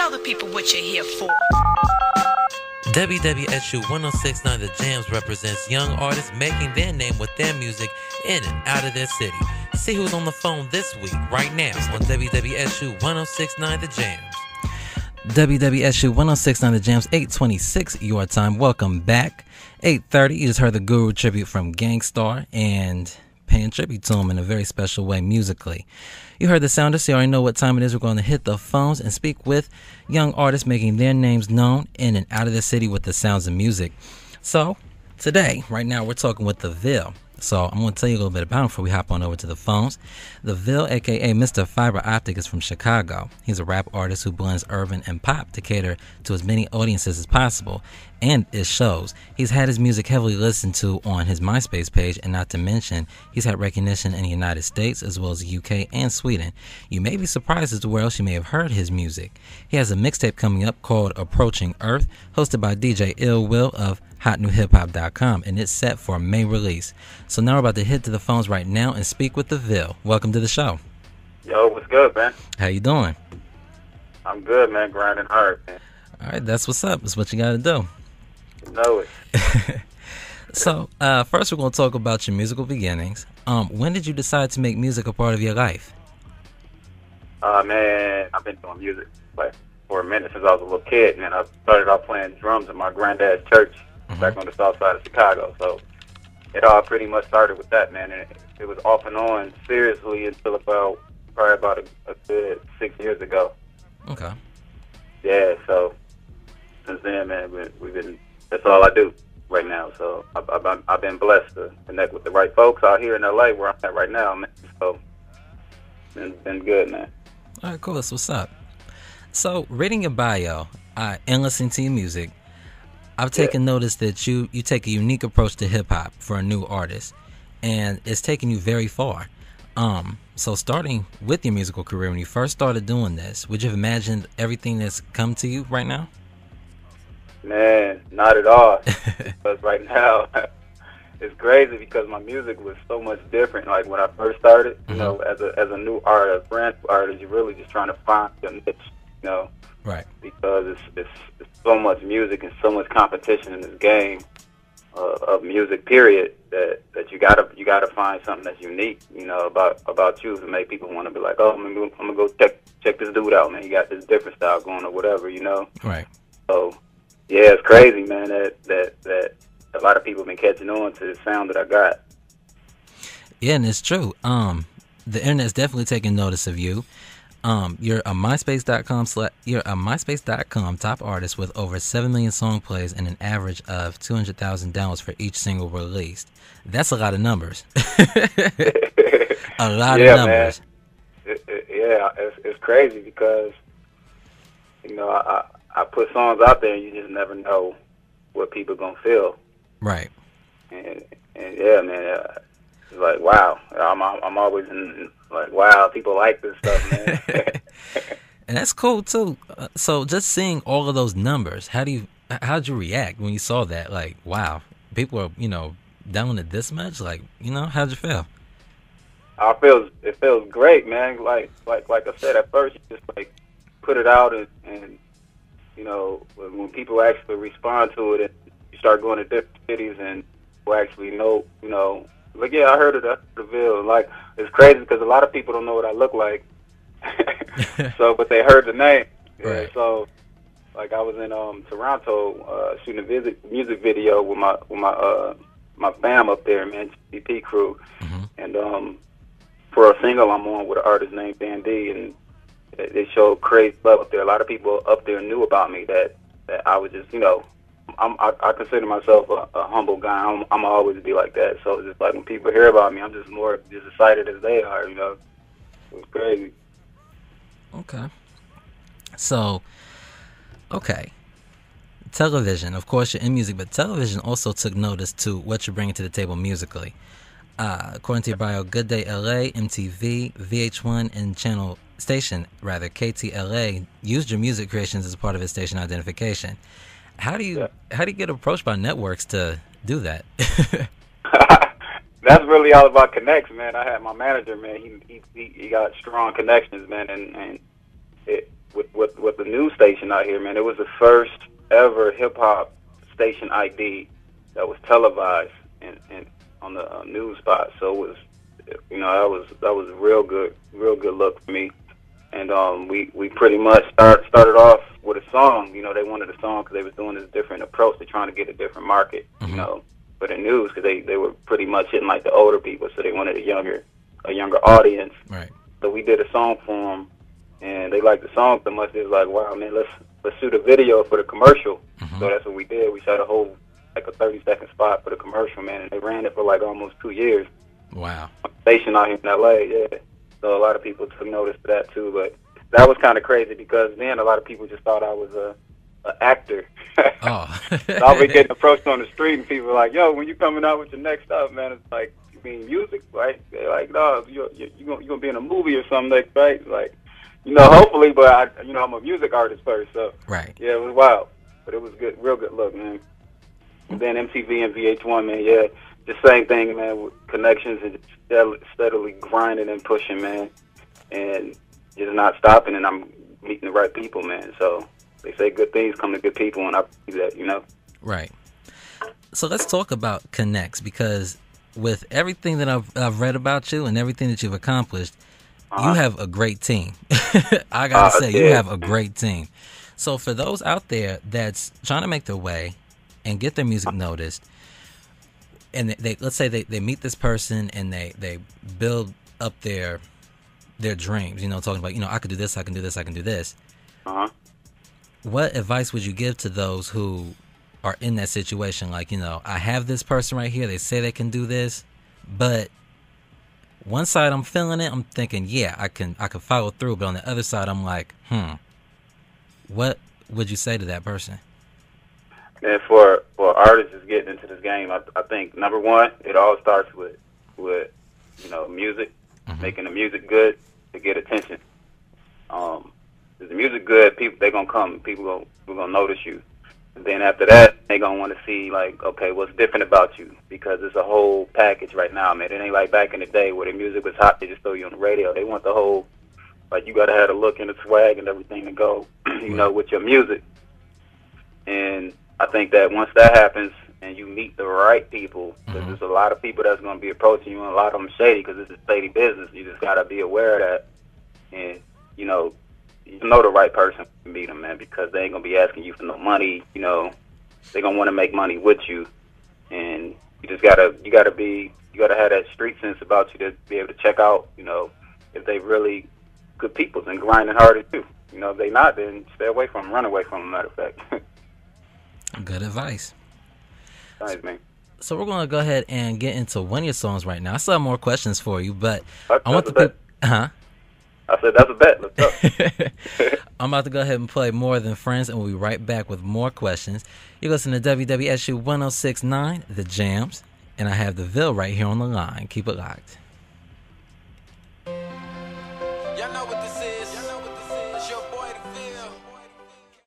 Tell the people what you're here for. WWSU 106.9 The Jamz represents young artists making their name with their music in and out of their city. See who's on the phone this week, right now, on WWSU 106.9 The Jamz. WWSU 106.9 The Jamz, 8:26 your time. Welcome back. 8:30, you just heard the Guru tribute from Gangstar and paying tribute to him in a very special way musically. You heard the sounder, so you already know what time it is. We're going to hit the phones and speak with young artists making their names known in and out of the city with the sounds of music. So today, right now, we're talking with THA VILL. So I'm going to tell you a little bit about him before we hop on over to the phones. THA VILL, a.k.a. Mr. Fiber Optic, is from Chicago. He's a rap artist who blends urban and pop to cater to as many audiences as possible, and it shows. He's had his music heavily listened to on his MySpace page, and not to mention, he's had recognition in the United States as well as the UK and Sweden. You may be surprised as to where else you may have heard his music. He has a mixtape coming up called Approaching Earth, hosted by DJ Ill Will of HotNewHipHop.com, and it's set for May release. So now we're about to hit to the phones right now and speak with THA VILL. Welcome to the show. Yo, what's good, man? How you doing? I'm good, man. Grinding hard, man. All right, that's what's up. That's what you got to do. You know it. So, first we're going to talk about your musical beginnings. When did you decide to make music a part of your life? Man, I've been doing music for a minute since I was a little kid, man. I started off playing drums in my granddad's church back on the south side of Chicago. So it all pretty much started with that, man. And it was off and on seriously until probably about a good 6 years ago. Okay. Yeah, so since then, man, that's all I do right now. So I've been blessed to connect with the right folks out here in LA where I'm at right now, man. So it's been good, man. All right, cool. That's what's up. So, reading your bio and listening to your music, I've taken notice that you take a unique approach to hip-hop for a new artist, and it's taken you very far. So starting with your musical career, when you first started doing this, would you have imagined everything that's come to you right now? Man, not at all. Because right now, it's crazy because my music was so much different. Like when I first started, you know, as a new artist, brand new artist, you're really just trying to find your niche, you know, right? Because it's so much music and so much competition in this game of music. Period. That you gotta find something that's unique, you know, about you to make people want to be like, oh, I'm gonna go check this dude out, man. You got this different style going or whatever, you know. Right. So yeah, it's crazy, man. That a lot of people have been catching on to the sound that I got. Yeah, and it's true. The internet's definitely taking notice of you. You're a MySpace.com top artist with over 7 million song plays and an average of 200,000 downloads for each single released. That's a lot of numbers. A lot of numbers. Man. It's crazy because, you know, I put songs out there and you just never know what people gonna feel. Right. And yeah, man, it's like, wow. I'm always like, wow, people like this stuff, man. And that's cool too. So just seeing all of those numbers, how'd you react when you saw that? Like, wow, people are, you know, down to this much. Like, you know, how'd you feel? It feels great, man. Like I said at first, you just like put it out and you know, when people actually respond to it and you start going to different cities and people actually know, you know, like, yeah, I heard of THA VILL. Like, it's crazy because a lot of people don't know what I look like. So, but they heard the name. Right. Yeah, so, like, I was in Toronto shooting a music video with my fam up there, man, GP crew. And for a single I'm on with an artist named Dan D, and they showed crazy love up there. A lot of people up there knew about me that I was just, you know, I consider myself a humble guy. I'm always be like that. So it's just like when people hear about me, I'm just more just excited as they are, you know. It's crazy. Okay. So, okay. Television, of course, you're in music, but television also took notice to what you're bringing to the table musically. According to your bio, Good Day LA, MTV, VH1, and KTLA used your music creations as part of its station identification. How do you get approached by networks to do that? That's really all about connects, man. I had my manager, man. He got strong connections, man, and with with the news station out here, man. It was the first ever hip hop station ID that was televised and on the news spot. So it was, that was a real good look for me. And we pretty much started off with a song. You know, they wanted a song because they was doing this different approach. They're trying to get a different market, you know, for the news, because they were pretty much hitting like the older people, so they wanted a younger audience. Right. So we did a song for them, and they liked the song so much. They was like, "Wow, man, let's shoot a video for the commercial." So that's what we did. We shot a whole, like, a 30-second spot for the commercial, man, and they ran it for like almost 2 years. Wow. Station out here in LA, yeah. So a lot of people took notice of that too, but that was kind of crazy because then a lot of people just thought I was a actor. Oh. So I'll be getting approached on the street, and people are like, "Yo, when you coming out with your next stuff, man?" It's like, "You mean music?" Right? They're like, "No, you gonna be in a movie or something next, right?" Like, hopefully, but I'm a music artist first, so right. Yeah, it was wild, but it was good, real good look, man. And then MTV and VH1, man, yeah, the same thing, man, with connections and steadily grinding and pushing, man, and just not stopping, and I'm meeting the right people, man. So they say good things come to good people, and I believe that, Right. So let's talk about connects, because with everything that I've read about you and everything that you've accomplished, you have a great team. I gotta say, you have a great team. So for those out there that's trying to make their way and get their music noticed, and they let's say they meet this person and they build up their dreams, talking about, I could do this, I can do this, I can do this. What advice would you give to those who are in that situation? Like, I have this person right here, they say they can do this, but one side I'm feeling it, I'm thinking, yeah, I can follow through, but on the other side I'm like, what would you say to that person? And for artists that's getting into this game, I think number one, it all starts with music, making the music good to get attention. If the music good, they're gonna come. People gonna notice you. And then after that, they gonna want to see, like, okay, what's different about you? Because it's a whole package right now, man. It ain't like back in the day where the music was hot, they just throw you on the radio. They want the whole, like, you gotta have the look and the swag and everything to go, with your music. And I think that once that happens and you meet the right people, because there's a lot of people that's going to be approaching you, and a lot of them shady, because this is shady business. You just got to be aware of that. And, you know the right person to meet them, man, because they ain't going to be asking you for no money. They're going to want to make money with you. And you just got to have that street sense about you to be able to check out, if they really good people and grinding harder too. If they not, then stay away from them, run away from them, matter of fact. Good advice. Thanks, man. So we're going to go ahead and get into one of your songs right now. I still have more questions for you, but I want the people... I said that's a bet. Let's go. I'm about to go ahead and play More Than Friends, and we'll be right back with more questions. You listen to WWSU 106.9, The Jamz, and I have the Ville right here on the line. Keep it locked.